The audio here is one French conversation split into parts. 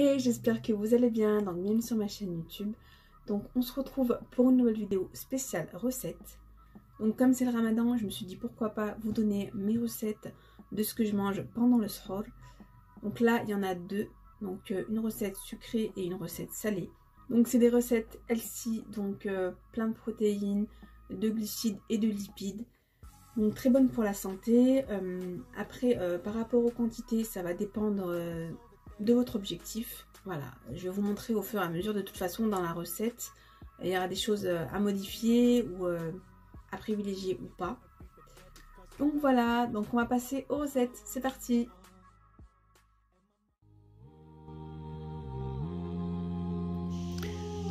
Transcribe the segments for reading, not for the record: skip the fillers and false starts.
Coucou, j'espère que vous allez bien, donc bienvenue sur ma chaîne YouTube. Donc on se retrouve pour une nouvelle vidéo spéciale recette. Donc comme c'est le ramadan, je me suis dit pourquoi pas vous donner mes recettes de ce que je mange pendant le sahur. Donc là il y en a deux, donc une recette sucrée et une recette salée. Donc c'est des recettes healthy, donc plein de protéines, de glucides et de lipides. Donc très bonne pour la santé. Après par rapport aux quantités, ça va dépendre de votre objectif. Voilà, je vais vous montrer au fur et à mesure. De toute façon dans la recette il y aura des choses à modifier ou à privilégier ou pas. Donc voilà, donc on va passer aux recettes, c'est parti.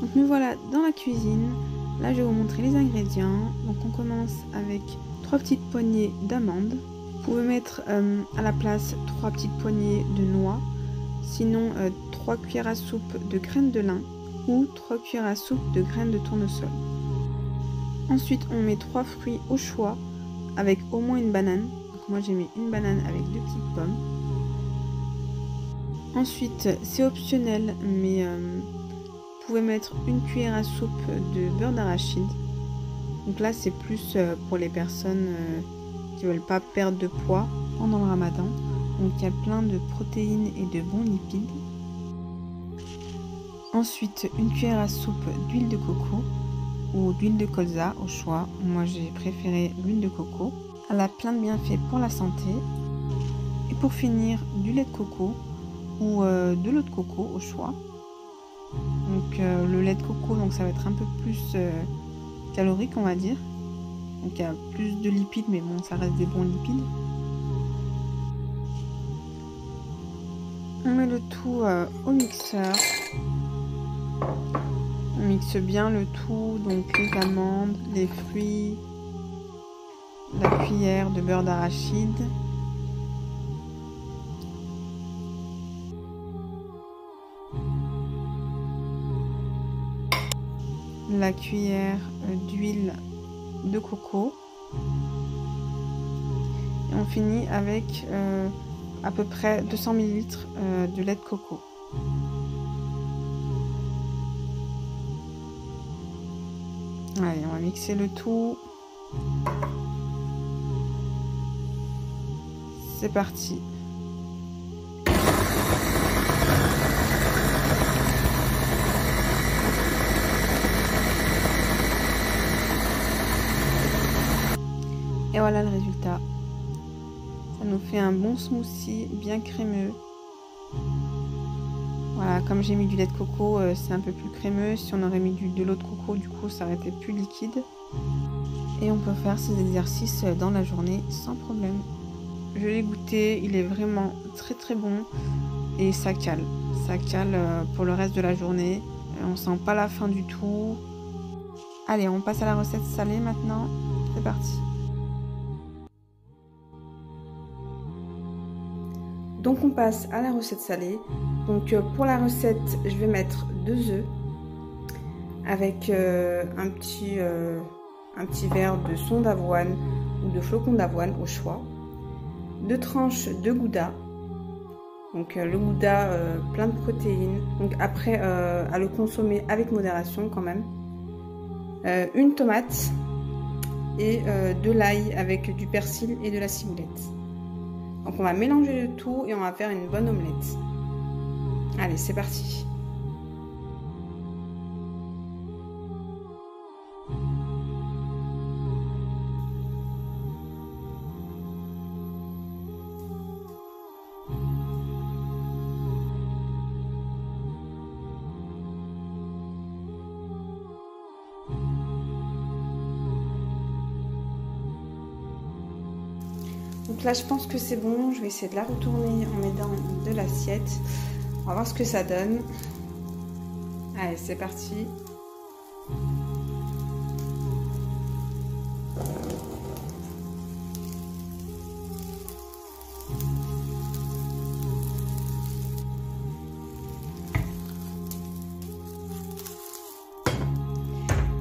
Donc nous voilà dans la cuisine. Là je vais vous montrer les ingrédients. Donc on commence avec 3 petites poignées d'amandes. Vous pouvez mettre à la place 3 petites poignées de noix. Sinon 3 cuillères à soupe de graines de lin ou 3 cuillères à soupe de graines de tournesol. Ensuite on met 3 fruits au choix avec au moins une banane. Donc moi j'ai mis une banane avec 2 petites pommes. Ensuite c'est optionnel mais vous pouvez mettre une cuillère à soupe de beurre d'arachide. Donc là c'est plus pour les personnes qui veulent pas perdre de poids pendant le ramadan. Donc il y a plein de protéines et de bons lipides. Ensuite une cuillère à soupe d'huile de coco ou d'huile de colza au choix. Moi j'ai préféré l'huile de coco. Elle a plein de bienfaits pour la santé. Et pour finir du lait de coco ou de l'eau de coco au choix. Donc le lait de coco, donc ça va être un peu plus calorique on va dire. Donc il y a plus de lipides mais bon ça reste des bons lipides. On met le tout au mixeur. On mixe bien le tout, donc les amandes, les fruits, la cuillère de beurre d'arachide. La cuillère d'huile de coco. Et on finit avec à peu près 200 ml de lait de coco. Allez, on va mixer le tout. C'est parti. Et voilà le résultat. Ça nous fait un bon smoothie bien crémeux. Voilà, comme j'ai mis du lait de coco, c'est un peu plus crémeux. Si on aurait mis de l'eau de coco, du coup, ça aurait été plus liquide. Et on peut faire ces exercices dans la journée sans problème. Je l'ai goûté, il est vraiment très très bon. Et ça cale. Ça cale pour le reste de la journée. On sent pas la faim du tout. Allez, on passe à la recette salée maintenant. C'est parti. Donc on passe à la recette salée. Donc pour la recette, je vais mettre 2 œufs avec un petit verre de son d'avoine ou de flocons d'avoine au choix. 2 tranches de gouda. Donc le gouda plein de protéines. Donc après à le consommer avec modération quand même. Une tomate et de l'ail avec du persil et de la ciboulette. Donc on va mélanger le tout et on va faire une bonne omelette. Allez, c'est parti. Donc là je pense que c'est bon, je vais essayer de la retourner en mettant de l'assiette. On va voir ce que ça donne. Allez, c'est parti.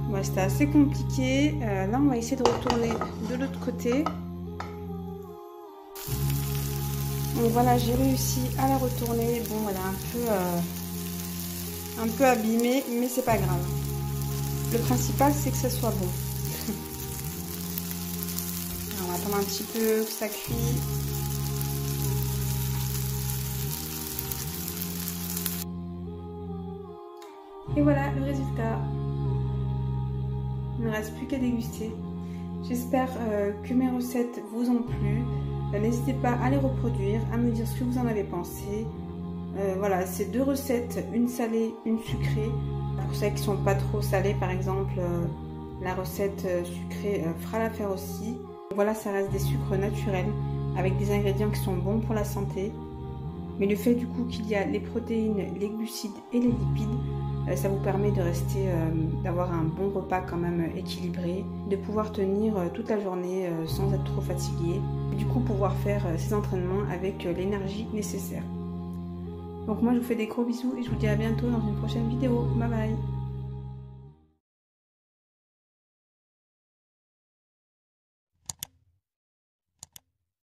Bon, c'était assez compliqué. Là on va essayer de retourner de l'autre côté. Donc voilà, j'ai réussi à la retourner. Bon, elle est un peu abîmée, mais c'est pas grave. Le principal, c'est que ça soit bon. Alors, on va attendre un petit peu que ça cuit. Et voilà le résultat. Il ne reste plus qu'à déguster. J'espère que mes recettes vous ont plu. N'hésitez pas à les reproduire, à me dire ce que vous en avez pensé. Voilà, c'est 2 recettes, une salée, une sucrée. Pour celles qui ne sont pas trop salées, par exemple, la recette sucrée fera l'affaire aussi. Voilà, ça reste des sucres naturels avec des ingrédients qui sont bons pour la santé. Mais le fait du coup qu'il y a les protéines, les glucides et les lipides, ça vous permet de rester, d'avoir un bon repas quand même équilibré, de pouvoir tenir toute la journée sans être trop fatigué, et du coup pouvoir faire ces entraînements avec l'énergie nécessaire. Donc moi je vous fais des gros bisous et je vous dis à bientôt dans une prochaine vidéo. Bye bye.